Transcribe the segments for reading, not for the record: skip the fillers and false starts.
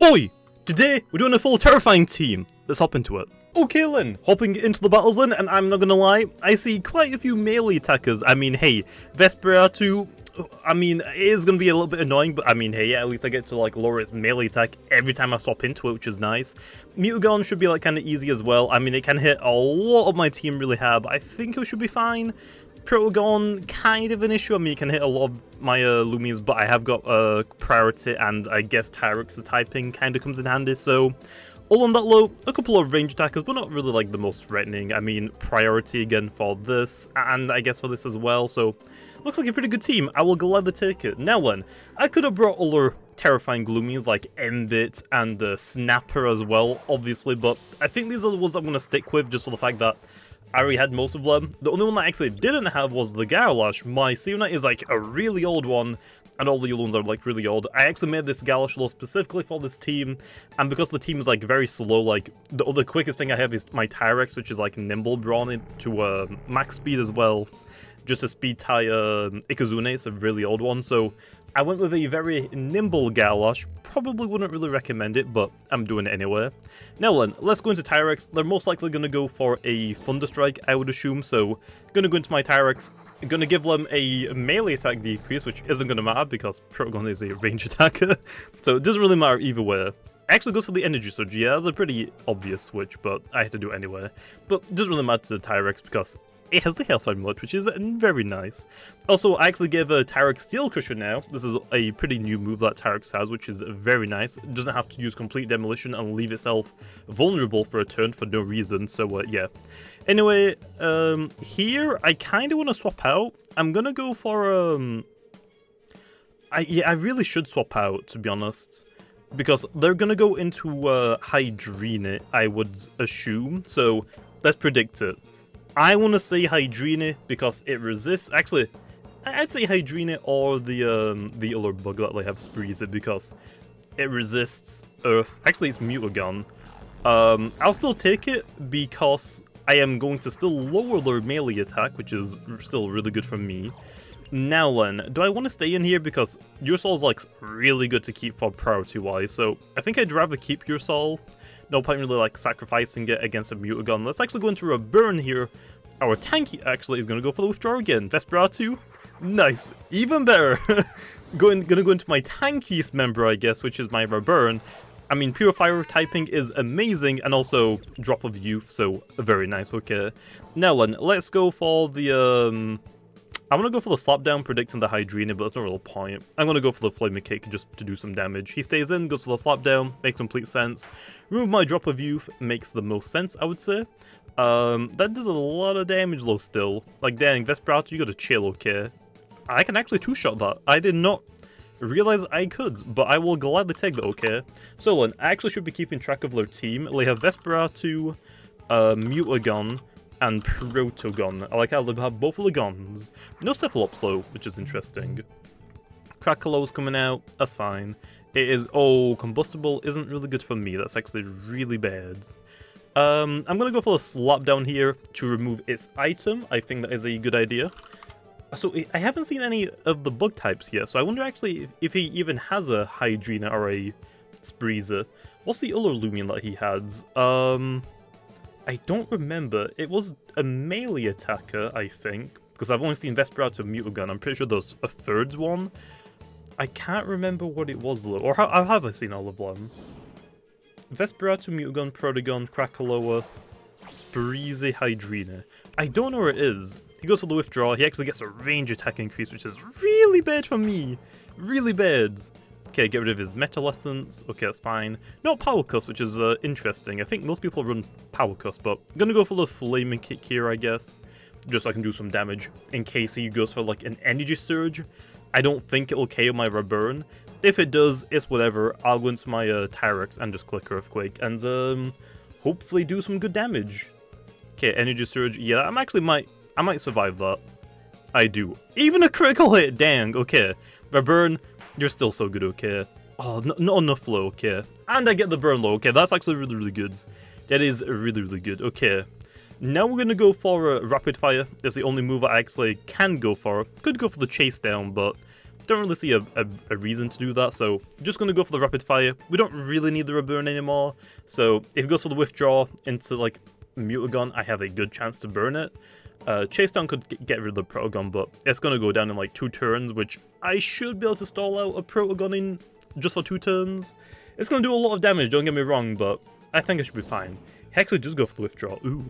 Boy! Today, we're doing a full terrifying team. Let's hop into it. Okay then, hopping into the battles then, and I'm not gonna lie, I see quite a few melee attackers. I mean, hey, Vesperatu, I mean, it is gonna be a little bit annoying, but I mean, hey, yeah, at least I get to like lower its melee attack every time I swap into it, which is nice. Mutagon should be like kind of easy as well. I mean, it can hit a lot of my team really hard, but I think it should be fine. Protagon, kind of an issue. I mean, it can hit a lot of my Loomians, but I have got priority, and I guess Tyrex's typing kind of comes in handy, so all on that low, a couple of range attackers, but not really like the most threatening. I mean, priority again for this, and I guess for this as well, so looks like a pretty good team. I will gladly take it. Now then, I could have brought other terrifying Loomians like Embit and Snapper as well, obviously, but I think these are the ones I'm going to stick with just for the fact that I already had most of them. The only one that I actually didn't have was the Garlash. My Seonite is like a really old one, and all the other ones are like really old. I actually made this Garlash low specifically for this team, and because the team is like very slow, like the other quickest thing I have is my Tyrex, which is like Nimble brought it to max speed as well, just to speed tie Ikazune. It's a really old one, so I went with a very nimble Garlash. Probably wouldn't really recommend it, but I'm doing it anyway. Now then, let's go into Tyrex. They're most likely going to go for a Thunder Strike, I would assume, so going to go into my Tyrex. I'm going to give them a melee attack decrease, which isn't going to matter because Protagon is a range attacker, so it doesn't really matter either way. Actually goes for the Energy Surge. Yeah, that's a pretty obvious switch, but I had to do it anyway. But it doesn't really matter to the Tyrex because it has the Health Amulet, which is very nice. Also, I actually gave a Tyrex Steel Cushion now. This is a pretty new move that Tyrex has, which is very nice. It doesn't have to use Complete Demolition and leave itself vulnerable for a turn for no reason, so yeah. Anyway, here, I kind of want to swap out. I'm going to go for, I really should swap out, to be honest, because they're going to go into Hydrine, I would assume, so let's predict it. I want to say Hydrine because it resists. Actually, I'd say Hydrine or the other bug that they have, Spreezer, because it resists Earth. Actually, it's Mutagon. I'll still take it because I am going to still lower their melee attack, which is still really good for me. Now then, do I want to stay in here because your soul's like really good to keep for priority wise? So I think I'd rather keep your soul. No point really like sacrificing it against a Mutagon. Let's actually go into a burn here. Our tanky actually is going to go for the withdraw again. Vesperatu, nice, even better. Gonna go into my tankiest member, I guess, which is my burn. I mean, Purifier typing is amazing, and also Drop of Youth, so very nice. Okay, now then, let's go for the I'm gonna go for the Slapdown, predicting the Hydrine, but there's no real point. I'm gonna go for the Flaming Kick just to do some damage. He stays in, goes for the Slapdown, makes complete sense. Remove my Drop of Youth makes the most sense, I would say. That does a lot of damage though still. Like, dang, Vesperatu, you gotta chill, okay? I can actually two-shot that. I did not realize I could, but I will gladly take that, okay? So then, I actually should be keeping track of their team. They have Vesperatu, Mutagon, and Protagon. I like how they have both of the guns. No Cephalops though, which is interesting. Crackalo's coming out, that's fine. It is, oh, Combustible isn't really good for me, that's actually really bad. I'm gonna go for the Slapdown here to remove its item. I think that is a good idea. So I haven't seen any of the bug types yet, so I wonder actually if he even has a Hydrina or a Spreezer. What's the other Loomian that he has? I don't remember. It was a melee attacker, I think, because I've only seen Vesperatu and Mutagon. I'm pretty sure there's a third one. I can't remember what it was though, or how have I seen all of them? Vesperatu, Mutagon, Protagon, Krakaloa, Spreezy, Hydrina. I don't know where it is. He goes for the withdraw. He actually gets a range attack increase, which is really bad for me. Really bad. Okay, get rid of his Metal Essence. Okay, that's fine. No Power Cuss, which is interesting. I think most people run Power Cuss, but I'm gonna go for the Flaming Kick here, I guess. Just so I can do some damage in case he goes for like an Energy Surge. I don't think it will KO my Reburn. If it does, it's whatever. I'll go into my Tyrex and just click Earthquake and hopefully do some good damage. Okay, Energy Surge. Yeah, I might survive that. I do. Even a critical hit, dang. Okay, Reburn. You're still so good, okay? Oh, not enough flow, okay? And I get the burn low, okay? That's actually really, really good. That is really, really good, okay. Now we're gonna go for Rapid Fire. That's the only move I actually can go for. Could go for the Chase Down, but don't really see a reason to do that, so just going to go for the rapid fire. We don't really need the reburn anymore, so if it goes for the withdraw into like Mutagon, I have a good chance to burn it. Chase down could get rid of the Protogon, but it's going to go down in like 2 turns, which I should be able to stall out a Protogon in just for 2 turns. It's going to do a lot of damage, don't get me wrong, but I think I should be fine. He actually does go for the withdraw. Ooh.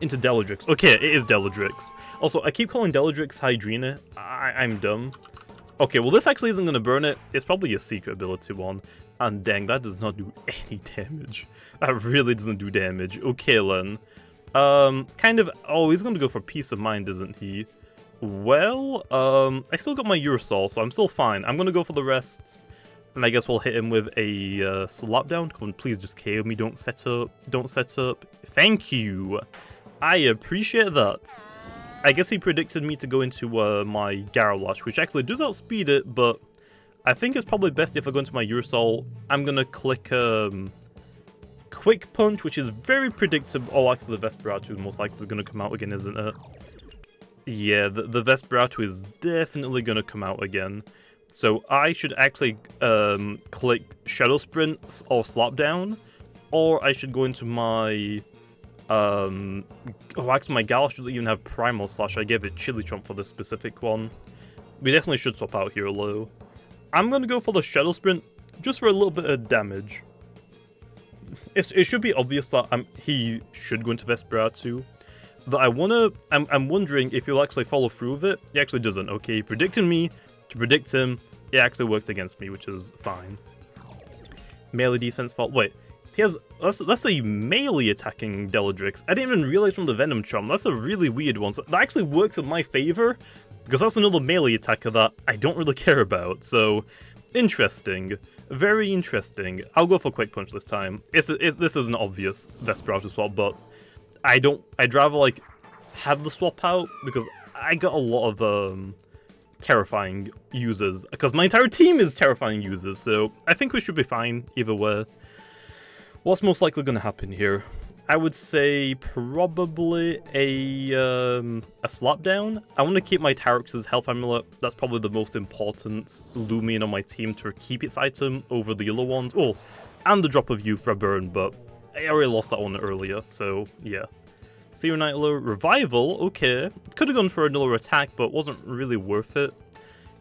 Into Deladrix. Okay, it is Deladrix. Also, I keep calling Deladrix Hydrina. I'm dumb. Okay, well this actually isn't going to burn it. It's probably a secret ability one. And dang, that does not do any damage. That really doesn't do damage. Okay, then. Kind of... Oh, he's going to go for Peace of Mind, isn't he? Well, I still got my Urosol, so I'm still fine. I'm going to go for the rest. And I guess we'll hit him with a slapdown. Come on, please just KO me. Don't set up. Don't set up. Thank you. I appreciate that. I guess he predicted me to go into my Garrowlash, which actually does outspeed it, but I think it's probably best if I go into my Urosol. I'm going to click Quick Punch, which is very predictable. Oh, actually the Vesperatu is most likely going to come out again, isn't it? Yeah, the Vesperatu is definitely going to come out again. So I should actually click Shadow Sprint or Slapdown, or I should go into my... oh, actually my Galash doesn't even have Primal Slash. I gave it Chili Chomp for this specific one. We definitely should swap out here, though. I'm going to go for the Shadow Sprint, just for a little bit of damage. It should be obvious that he should go into Vesperatu. But I'm wondering if he'll actually follow through with it. He actually doesn't. Okay, he predicted me to predict him. It actually works against me, which is fine. Melee defense fault. Wait, he has... That's a melee attacking Deladrix. I didn't even realize from the Venom Charm. That's a really weird one. So that actually works in my favor, because that's another melee attacker that I don't really care about. So, interesting. Very interesting. I'll go for Quick Punch this time. This is an obvious Vesperatu swap, but I'd rather like have the swap out, because I got a lot of terrifying users, because my entire team is terrifying users, so I think we should be fine either way. What's most likely going to happen here? I would say probably a slapdown. I want to keep my Tyrux's health amulet. That's probably the most important Loomian on my team to keep its item over the other ones. Oh, and the drop of youth burn, but I already lost that one earlier, so yeah. Seer Nightler, Revival, okay. Could have gone for another attack, but wasn't really worth it.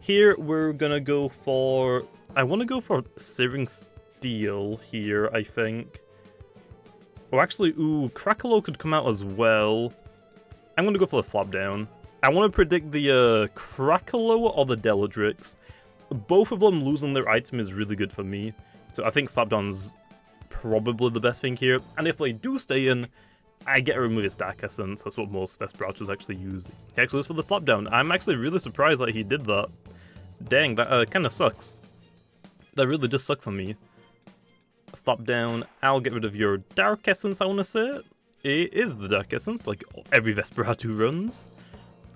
Here, we're gonna go for... I want to go for Searing Steel here, I think. Oh, actually, ooh, Crackalow could come out as well. I'm gonna go for the Slapdown. I want to predict the Crackalow or the Deladrix. Both of them losing their item is really good for me. So I think Slapdown's probably the best thing here. And if they do stay in, I get to remove his Dark Essence. That's what most Vesperatus actually use. He actually goes for the Slapdown. I'm actually really surprised that he did that. Dang, that kind of sucks. That really does suck for me. Slapdown, I'll get rid of your Dark Essence, I want to say. It is the Dark Essence, like every Vesperatu runs.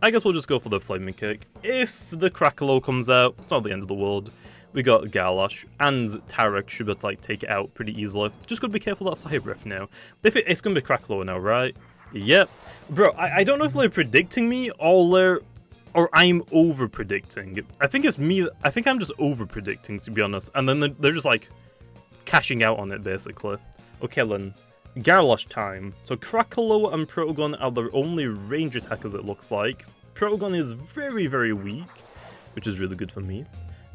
I guess we'll just go for the Flaming Kick. If the Crackalow comes out, it's not the end of the world. We got Garlash, and Tarek should be able to like, take it out pretty easily. Just gotta be careful of that Fire Breath now. It's gonna be Crackalow now, right? Yep. Bro, I don't know if they're predicting me, or I'm over-predicting. I think it's me, I think I'm just over-predicting, to be honest. And then they're just like, cashing out on it, basically. Okay, then. Garlash time. So Crackalow and Protogon are the only range attackers, it looks like. Protogon is very, very weak, which is really good for me.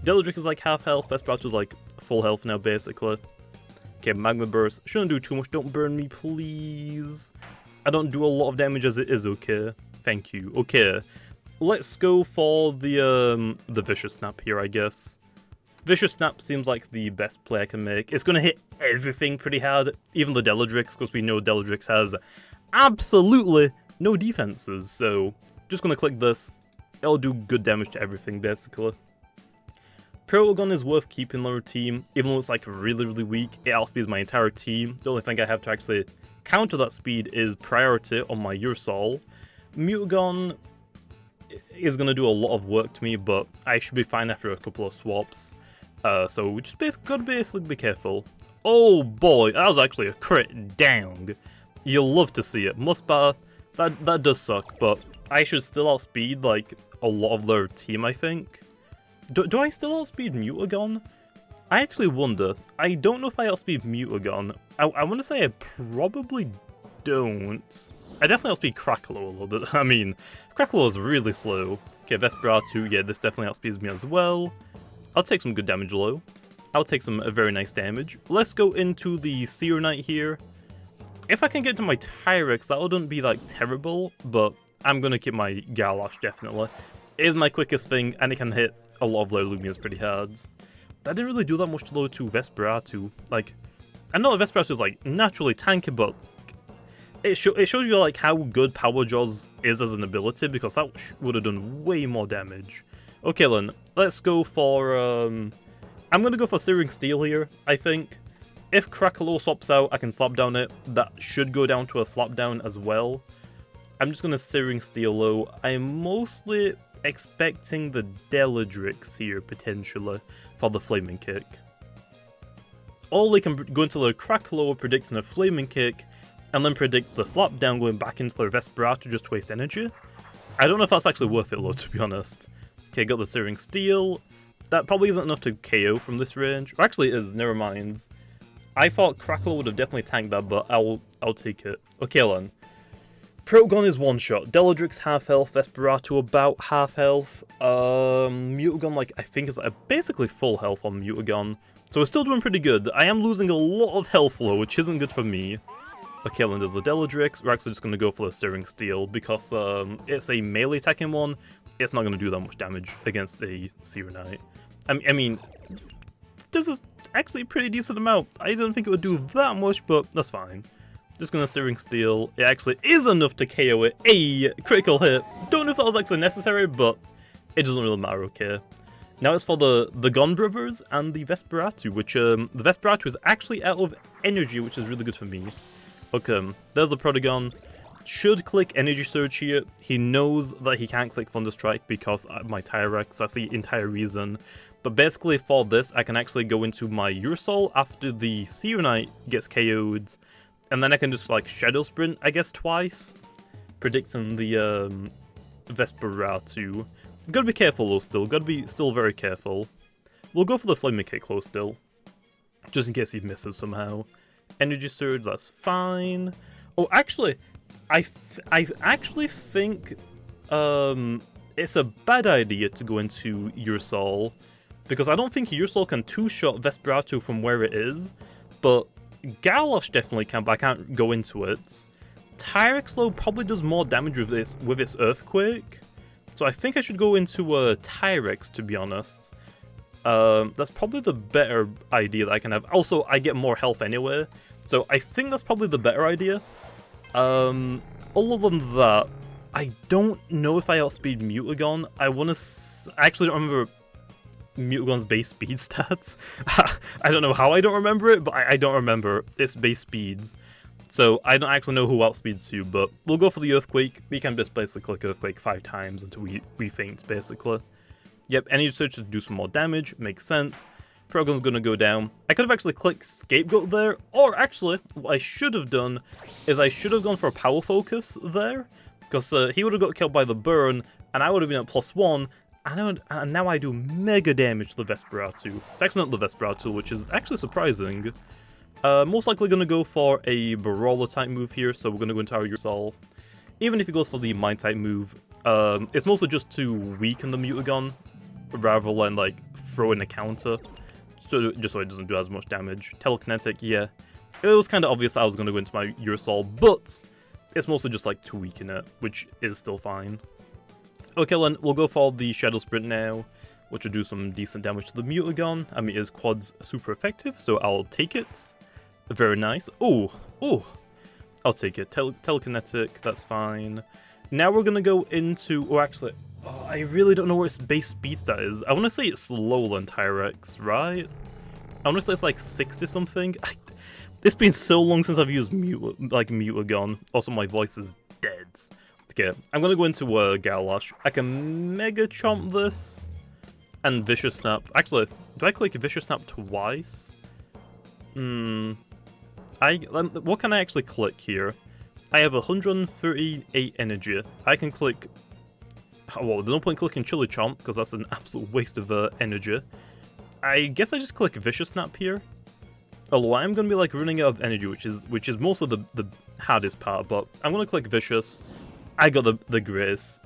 Deladrix is like half health, Vesperatu is like full health now, basically. Okay, Magma Burst. Shouldn't do too much, don't burn me, please. I don't do a lot of damage as it is, okay? Thank you. Okay, let's go for the Vicious Snap here, I guess. Vicious Snap seems like the best play I can make. It's going to hit everything pretty hard, even the Deladrix, because we know Deladrix has absolutely no defenses. So, just going to click this. It'll do good damage to everything, basically. Protogon is worth keeping on our team, even though it's like really, really weak. It outspeeds my entire team. The only thing I have to actually counter that speed is Priority on my Urosol. Mutagon is going to do a lot of work to me, but I should be fine after a couple of swaps. So we just gotta basically be careful. Oh boy, that was actually a crit down. You'll love to see it. Muspa, that does suck, but I should still outspeed like a lot of their team, I think. Do I still outspeed Mutagon? I actually wonder. I don't know if I outspeed Mutagon. I want to say I probably don't. I definitely outspeed Cracklow a little bit. I mean, Cracklow is really slow. Okay, Vesperatu, yeah, this definitely outspeeds me as well. I'll take some good damage low. I'll take some very nice damage. Let's go into the Seer Knight here. If I can get to my Tyrex, that wouldn't be like terrible, but I'm gonna keep my Galash definitely. It is my quickest thing, and it can hit a lot of low Loomians pretty hard. That didn't really do that much low to Vesperatu. Like, I know that Vesperatu is like naturally tanky, but it shows you like how good Power Jaws is as an ability, because that would have done way more damage. Okay then, let's go for I'm gonna go for Searing Steel here, I think. If Crackalow swaps out, I can slap down it. That should go down to a slap down as well. I'm just gonna Searing Steel low. I'm mostly expecting the Deladrix here, potentially, for the Flaming Kick. Or they can go into the Crackalow predicting a Flaming Kick, and then predict the slap down going back into the Vesperatu just to waste energy. I don't know if that's actually worth it though, to be honest. Okay, got the Searing Steel. That probably isn't enough to KO from this range. Or actually it is, never mind. I thought Crackle would have definitely tanked that, but I'll take it. Okay then. Progon is one shot. Deladrix half health, Vesperatu about half health. Mutagon like I think is basically full health on Mutagon. So we're still doing pretty good. I am losing a lot of health though, which isn't good for me. Okay, then there's the Deladrix. We're actually just going to go for the Searing Steel because it's a melee attacking one. It's not going to do that much damage against a Seer Knight. I mean, this is actually a pretty decent amount. I don't think it would do that much, but that's fine. Just going to Searing Steel. It actually is enough to KO it. A critical hit. Don't know if that was actually necessary, but it doesn't really matter, okay. Now it's for the Gon Brothers and the Vesperatu, which the Vesperatu is actually out of energy, which is really good for me. Okay, there's the Progon. Should click Energy Surge here. He knows that he can't click Thunderstrike because my Tyrex, that's the entire reason. But basically for this, I can actually go into my Ursol after the Seer Knight gets KO'd. And then I can just like Shadow Sprint, I guess, twice. Predicting the Vesperatu. Gotta be careful though still, gotta be still very careful. We'll go for the Flaming Kick close still. Just in case he misses somehow. Energy Surge, that's fine. Oh, actually, I actually think it's a bad idea to go into Ursol, because I don't think Ursol can two-shot Vesperatu from where it is, but Galosh definitely can, but I can't go into it. Tyrex though probably does more damage with its Earthquake, so I think I should go into Tyrex, to be honest. That's probably the better idea that I can have. Also, I get more health anyway, so I think that's probably the better idea. Other than that, I don't know if I outspeed Mutagon. I actually don't remember Mutagon's base speed stats. I don't know how I don't remember it, but I don't remember its base speeds. So I don't actually know who outspeeds who, but we'll go for the Earthquake. We can just basically click Earthquake 5 times until we faint, basically. Yep, Energy Surge to do some more damage, makes sense. Progon's gonna go down. I could have actually clicked Scapegoat there, or actually, what I should have done is I should have gone for a Power Focus there, because he would have got killed by the burn, and I would have been at +1, and now I do mega damage to the Vesperatu. It's actually not the Vesperatu, which is actually surprising. Most likely gonna go for a Brawler type move here, so we're gonna go into our Ursol. Even if he goes for the Mind type move, it's mostly just to weaken the Mutagon, rather than like throw in a counter, just so it doesn't do as much damage. Telekinetic, yeah. It was kind of obvious that I was going to go into my Ursol, but it's mostly just like to weaken it, which is still fine. Okay then, we'll go for the Shadow Sprint now, which will do some decent damage to the Mutagon. I mean, it is quads super effective, so I'll take it. Very nice. Oh, I'll take it. Telekinetic, that's fine. Now we're going to go into, or actually, I really don't know what its base speed stat is. I want to say it's slower than Tyrex, right? I want to say it's like 60 something. It's been so long since I've used Mutagon. Also, my voice is dead. Okay, I'm going to go into Galosh. I can Mega Chomp this and Vicious Snap. Actually, do I click Vicious Snap twice? What can I actually click here? I have 138 energy. I can click... well, there's no point clicking Chili Chomp, because that's an absolute waste of energy. I guess I just click Vicious Snap here. Although I am going to be like running out of energy, which is mostly the hardest part, but I'm going to click Vicious. I got the Grace.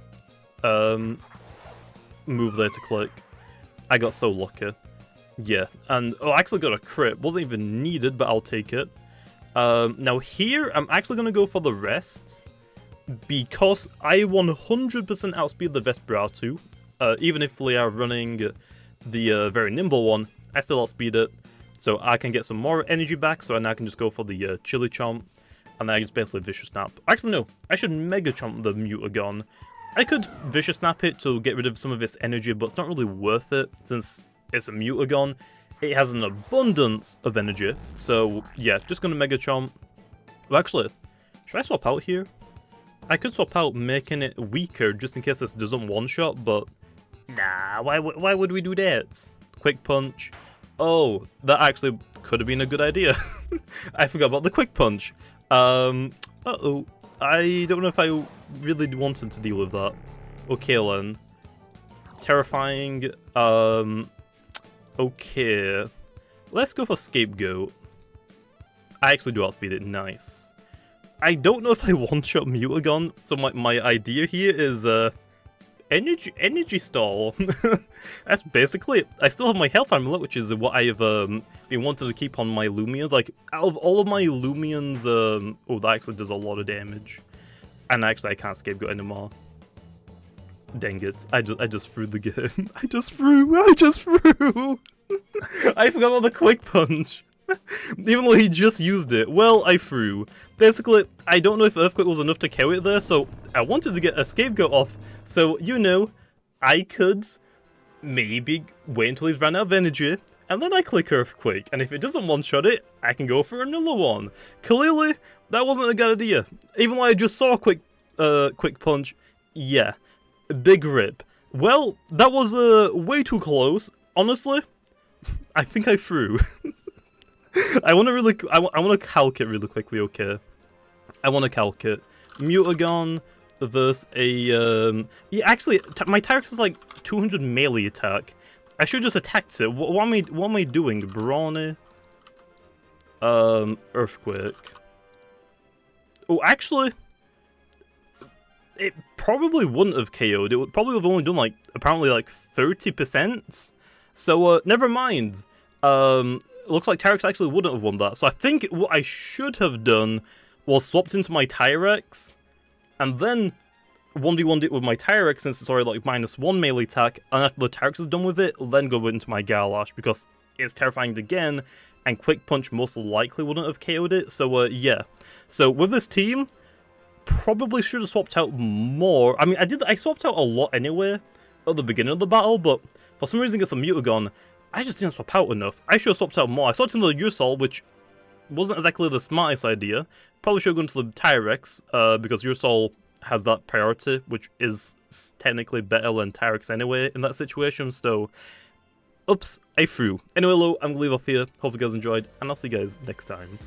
Move there to click. I got so lucky. Yeah, and I actually got a crit. Wasn't even needed, but I'll take it. Now here, I'm actually going to go for the rests, because I 100% outspeed the Vesperatu. Even if we are running the very nimble one, I still outspeed it. So I can get some more energy back, so now I can just go for the Chili Chomp, and then I just basically Vicious Snap. Actually, no, I should Mega Chomp the Mutagon. I could Vicious Snap it to get rid of some of its energy, but it's not really worth it, since it's a Mutagon. It has an abundance of energy, so yeah, just gonna Mega Chomp. Well, actually, should I swap out here? I could swap out, making it weaker, just in case this doesn't one-shot, but nah, why would we do that? Quick Punch. Oh, that actually could have been a good idea. I forgot about the Quick Punch. Uh-oh. I don't know if I really wanted to deal with that. Okay, then. Terrifying. Okay. Let's go for Scapegoat. I actually do outspeed it. Nice. I don't know if I one-shot Mutagon, so my idea here is, energy stall. That's basically it. I still have my health amulet, which is what I have been wanting to keep on my Loomians. Like, out of all of my Loomians, oh, that actually does a lot of damage. And actually, I can't Scapegoat anymore. Dang it. I just threw the game. I just threw. I forgot about the Quick Punch. Even though he just used it. Well, I threw. Basically, I don't know if Earthquake was enough to kill it there, so I wanted to get a Scapegoat off. So, you know, I could maybe wait until he's ran out of energy, and then I click Earthquake, and if it doesn't one-shot it, I can go for another one. Clearly, that wasn't a good idea. Even though I just saw a Quick Punch, yeah, big rip. Well, that was way too close. Honestly, I think I threw. I want to calc it really quickly, okay? I want to calc it. Mutagon versus a, yeah, actually, my Tyrex is like 200 melee attack. I should just attacked it. What am I doing? Brawny? Earthquake. Oh, actually, it probably wouldn't have KO'd. It would probably have only done, like, apparently, like, 30%. So, never mind. Looks like Tyrex actually wouldn't have won that. So I think what I should have done was swapped into my Tyrex, and then 1v1'd it with my Tyrex since it's already like -1 melee attack, and after the Tyrex is done with it, then go into my Galash, because it's terrifying again, and Quick Punch most likely wouldn't have KO'd it, so yeah. So with this team, probably should have swapped out more. I mean, I swapped out a lot anyway at the beginning of the battle, but for some reason against the Mutagon, I just didn't swap out enough. I should have swapped out more. I swapped into the Ursol, which wasn't exactly the smartest idea. Probably should have gone to the Tyrex, because Ursol has that priority, which is technically better than Tyrex anyway in that situation, so oops, I threw. Anyway, I'm going to leave off here. Hope you guys enjoyed, and I'll see you guys next time.